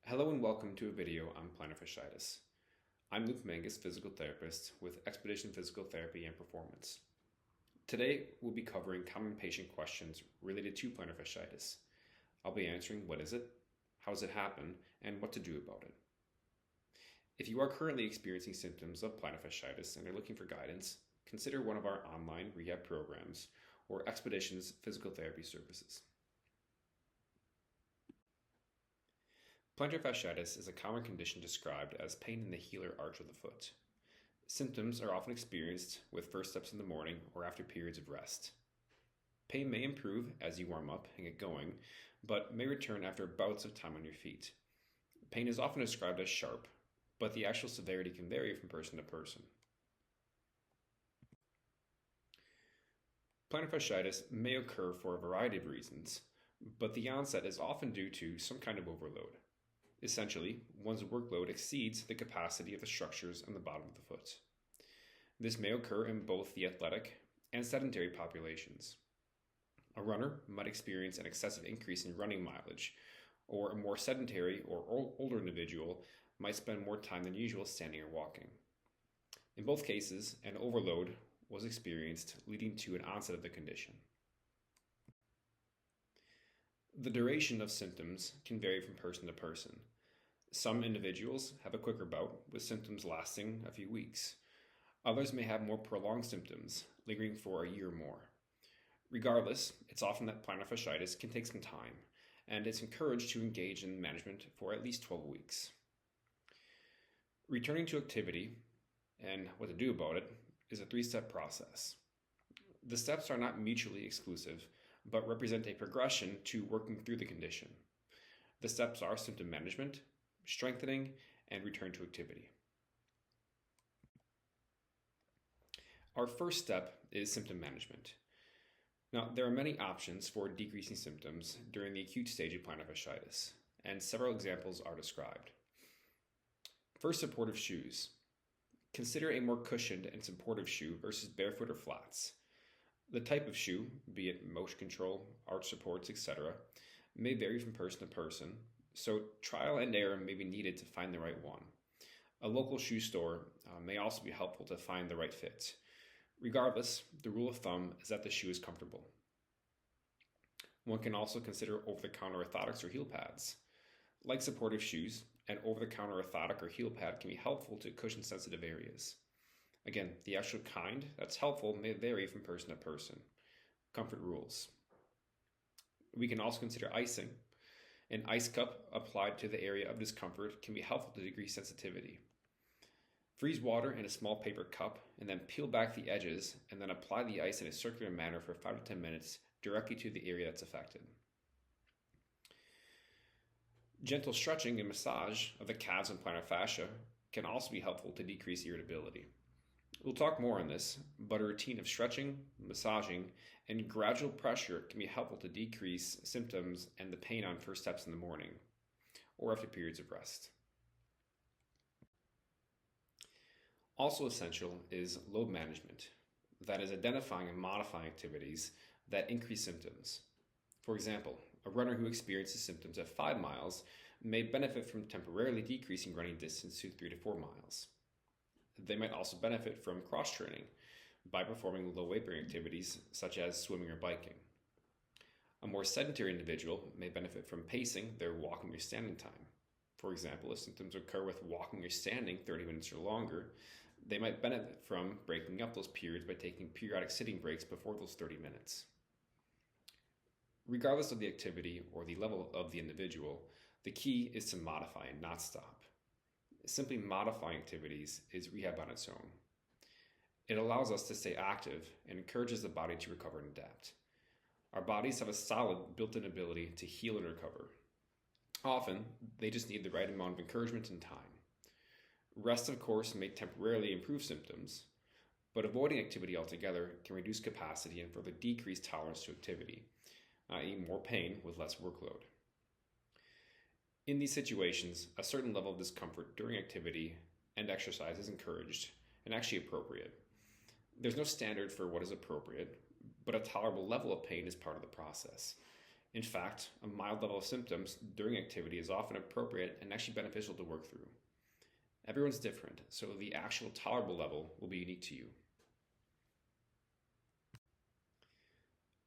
Hello and welcome to a video on plantar fasciitis. I'm Luke Mangus, physical therapist with Expedition Physical Therapy and Performance. Today we'll be covering common patient questions related to plantar fasciitis. I'll be answering what is it, how does it happen, and what to do about it. If you are currently experiencing symptoms of plantar fasciitis and are looking for guidance, consider one of our online rehab programs or Expedition's physical therapy services. Plantar fasciitis is a common condition described as pain in the healer arch of the foot. Symptoms are often experienced with first steps in the morning or after periods of rest. Pain may improve as you warm up and get going, but may return after bouts of time on your feet. Pain is often described as sharp, but the actual severity can vary from person to person. Plantar fasciitis may occur for a variety of reasons, but the onset is often due to some kind of overload. Essentially, one's workload exceeds the capacity of the structures on the bottom of the foot. This may occur in both the athletic and sedentary populations. A runner might experience an excessive increase in running mileage, or a more sedentary or older individual might spend more time than usual standing or walking. In both cases, an overload was experienced, leading to an onset of the condition. The duration of symptoms can vary from person to person. Some individuals have a quicker bout, with symptoms lasting a few weeks. Others may have more prolonged symptoms, lingering for a year or more. Regardless, it's often that plantar fasciitis can take some time, and it's encouraged to engage in management for at least 12 weeks. Returning to activity and what to do about it is a three-step process. The steps are not mutually exclusive, but represent a progression to working through the condition. The steps are symptom management, strengthening, and return to activity. Our first step is symptom management. Now, there are many options for decreasing symptoms during the acute stage of plantar fasciitis, and several examples are described. First, supportive shoes. Consider a more cushioned and supportive shoe versus barefoot or flats. The type of shoe, be it motion control, arch supports, etc., may vary from person to person, so trial and error may be needed to find the right one. A local shoe store may also be helpful to find the right fit. Regardless, the rule of thumb is that the shoe is comfortable. One can also consider over-the-counter orthotics or heel pads. Like supportive shoes, an over-the-counter orthotic or heel pad can be helpful to cushion-sensitive areas. Again, the actual kind that's helpful may vary from person to person. Comfort rules. We can also consider icing. An ice cup applied to the area of discomfort can be helpful to decrease sensitivity. Freeze water in a small paper cup and then peel back the edges and then apply the ice in a circular manner for 5 to 10 minutes directly to the area that's affected. Gentle stretching and massage of the calves and plantar fascia can also be helpful to decrease irritability. We'll talk more on this, but a routine of stretching, massaging, and gradual pressure can be helpful to decrease symptoms and the pain on first steps in the morning or after periods of rest. Also essential is load management, that is identifying and modifying activities that increase symptoms. For example, a runner who experiences symptoms at 5 miles may benefit from temporarily decreasing running distance to 3 to 4 miles. They might also benefit from cross-training by performing low weight-bearing activities such as swimming or biking. A more sedentary individual may benefit from pacing their walking or standing time. For example, if symptoms occur with walking or standing 30 minutes or longer, they might benefit from breaking up those periods by taking periodic sitting breaks before those 30 minutes. Regardless of the activity or the level of the individual, the key is to modify and not stop. Simply modifying activities is rehab on its own. It allows us to stay active and encourages the body to recover and adapt. Our bodies have a solid built-in ability to heal and recover. Often, they just need the right amount of encouragement and time. Rest, of course, may temporarily improve symptoms, but avoiding activity altogether can reduce capacity and further decrease tolerance to activity, i.e. more pain with less workload. In these situations, a certain level of discomfort during activity and exercise is encouraged and actually appropriate. There's no standard for what is appropriate, but a tolerable level of pain is part of the process. In fact, a mild level of symptoms during activity is often appropriate and actually beneficial to work through. Everyone's different, so the actual tolerable level will be unique to you.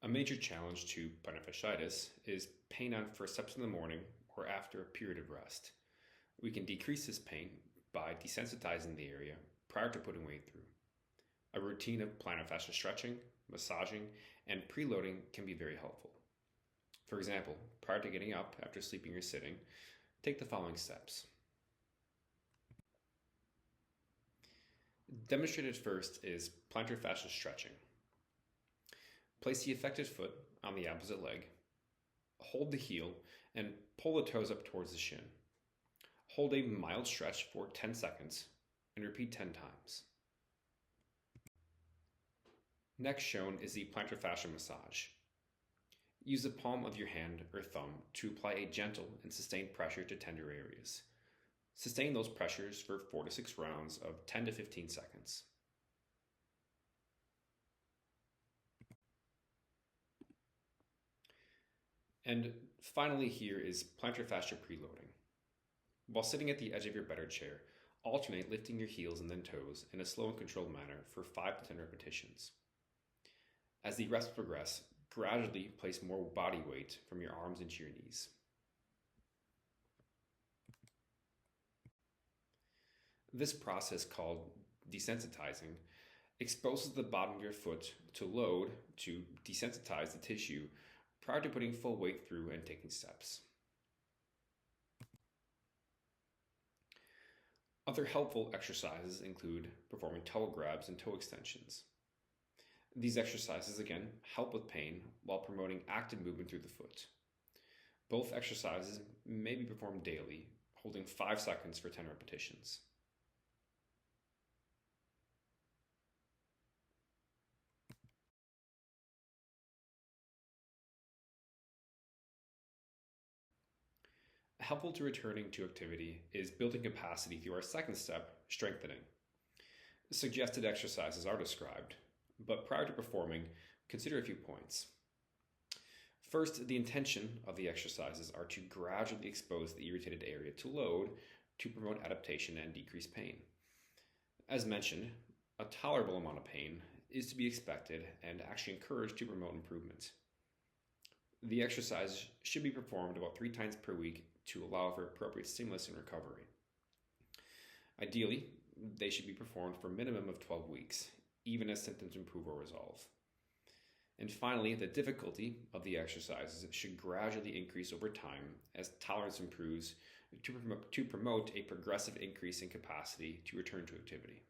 A major challenge to plantar fasciitis is pain on first steps in the morning or after a period of rest. We can decrease this pain by desensitizing the area prior to putting weight through. A routine of plantar fascia stretching, massaging, and preloading can be very helpful. For example, prior to getting up after sleeping or sitting, take the following steps. Demonstrated first is plantar fascia stretching. Place the affected foot on the opposite leg, hold the heel, and pull the toes up towards the shin. Hold a mild stretch for 10 seconds and repeat 10 times. Next shown is the plantar fascia massage. Use the palm of your hand or thumb to apply a gentle and sustained pressure to tender areas. Sustain those pressures for 4 to 6 rounds of 10 to 15 seconds. And finally here is plantar fascia preloading. While sitting at the edge of your better chair, alternate lifting your heels and then toes in a slow and controlled manner for 5 to 10 repetitions. As the reps progress, gradually place more body weight from your arms into your knees. This process, called desensitizing, exposes the bottom of your foot to load to desensitize the tissue prior to putting full weight through and taking steps. Other helpful exercises include performing toe grabs and toe extensions. These exercises, again, help with pain while promoting active movement through the foot. Both exercises may be performed daily, holding 5 seconds for 10 repetitions. Helpful to returning to activity is building capacity through our second step, strengthening. Suggested exercises are described, but prior to performing, consider a few points. First, the intention of the exercises are to gradually expose the irritated area to load to promote adaptation and decrease pain. As mentioned, a tolerable amount of pain is to be expected and actually encouraged to promote improvement. The exercise should be performed about 3 times per week to allow for appropriate stimulus and recovery. Ideally, they should be performed for a minimum of 12 weeks, even as symptoms improve or resolve. And finally, the difficulty of the exercises should gradually increase over time as tolerance improves to promote a progressive increase in capacity to return to activity.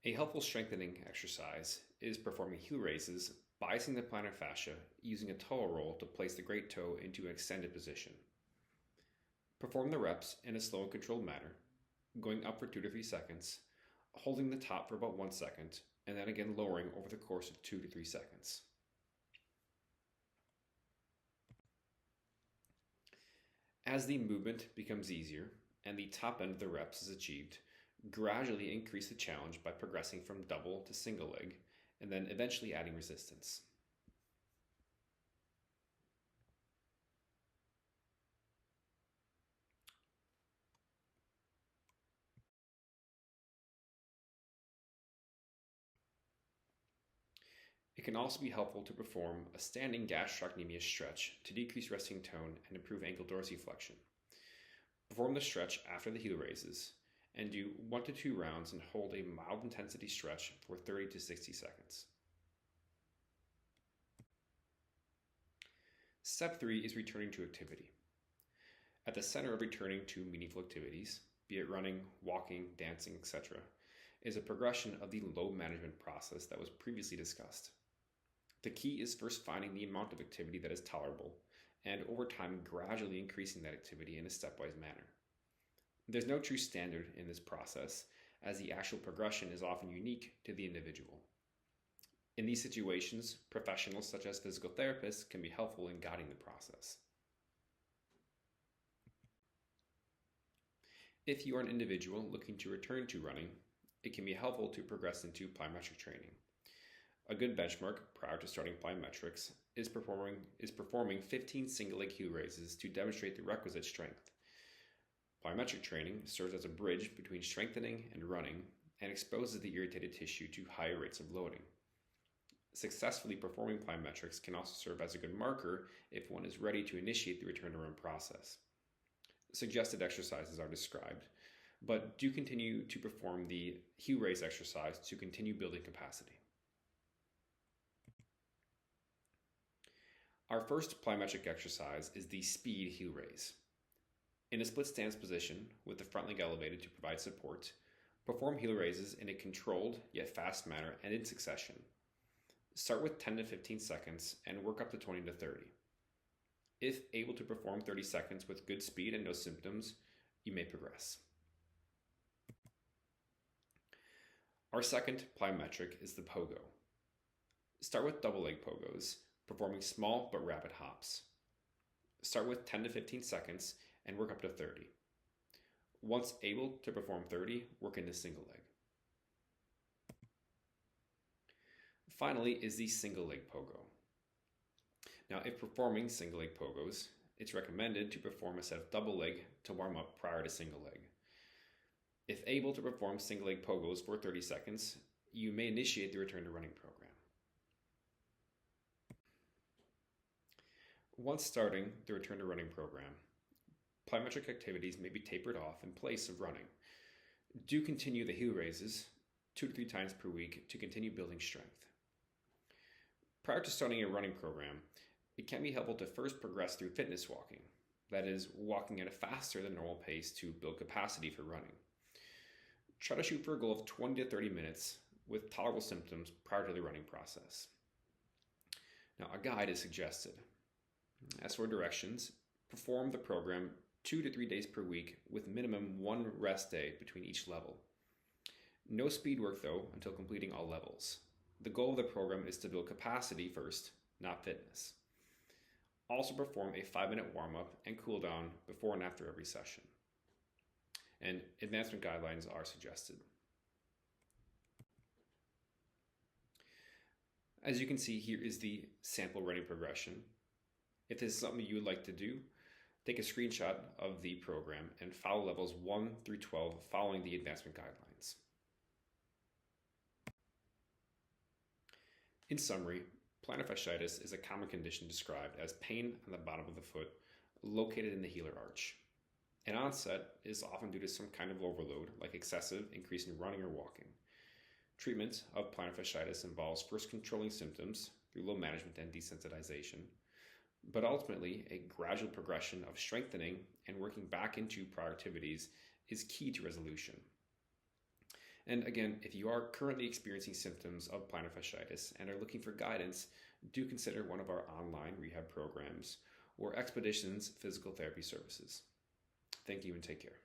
A helpful strengthening exercise is performing heel raises, biasing the plantar fascia using a toe roll to place the great toe into an extended position. Perform the reps in a slow and controlled manner, going up for 2 to 3 seconds, holding the top for about 1 second, and then again lowering over the course of 2 to 3 seconds. As the movement becomes easier and the top end of the reps is achieved, gradually increase the challenge by progressing from double to single leg, and then eventually adding resistance. It can also be helpful to perform a standing gastrocnemius stretch to decrease resting tone and improve ankle dorsiflexion. Perform the stretch after the heel raises, and do 1 to 2 rounds and hold a mild intensity stretch for 30 to 60 seconds. Step 3 is returning to activity. At the center of returning to meaningful activities, be it running, walking, dancing, etc., is a progression of the load management process that was previously discussed. The key is first finding the amount of activity that is tolerable, and over time gradually increasing that activity in a stepwise manner. There's no true standard in this process, as the actual progression is often unique to the individual. In these situations, professionals such as physical therapists can be helpful in guiding the process. If you are an individual looking to return to running, it can be helpful to progress into plyometric training. A good benchmark prior to starting plyometrics is performing 15 single leg heel raises to demonstrate the requisite strength. Plyometric training serves as a bridge between strengthening and running and exposes the irritated tissue to higher rates of loading. Successfully performing plyometrics can also serve as a good marker if one is ready to initiate the return to run process. Suggested exercises are described, but do continue to perform the heel raise exercise to continue building capacity. Our first plyometric exercise is the speed heel raise. In a split stance position with the front leg elevated to provide support, perform heel raises in a controlled yet fast manner and in succession. Start with 10 to 15 seconds and work up to 20 to 30. If able to perform 30 seconds with good speed and no symptoms, you may progress. Our second plyometric is the pogo. Start with double leg pogos, performing small but rapid hops. Start with 10 to 15 seconds and work up to 30. Once able to perform 30, work into single leg. Finally is the single leg pogo. Now, if performing single leg pogos, it's recommended to perform a set of double leg to warm up prior to single leg. If able to perform single leg pogos for 30 seconds, you may initiate the return to running program. Once starting the return to running program, plyometric activities may be tapered off in place of running. Do continue the heel raises 2 to 3 times per week to continue building strength. Prior to starting a running program, it can be helpful to first progress through fitness walking, that is, walking at a faster than normal pace to build capacity for running. Try to shoot for a goal of 20 to 30 minutes with tolerable symptoms prior to the running process. Now, a guide is suggested. As for directions, perform the program 2 to 3 days per week with minimum 1 rest day between each level. No speed work though until completing all levels. The goal of the program is to build capacity first, not fitness. Also perform a 5-minute warm-up and cool down before and after every session. And advancement guidelines are suggested. As you can see, here is the sample running progression. If this is something you would like to do, take a screenshot of the program and follow levels 1 through 12 following the advancement guidelines. In summary, plantar fasciitis is a common condition described as pain on the bottom of the foot located in the healer arch. An onset is often due to some kind of overload, like excessive increase in running or walking. Treatment of plantar fasciitis involves first controlling symptoms through low management and desensitization, but ultimately a gradual progression of strengthening and working back into prior activities is key to resolution. And again, if you are currently experiencing symptoms of plantar fasciitis and are looking for guidance, do consider one of our online rehab programs or Expeditions physical therapy services. Thank you and take care.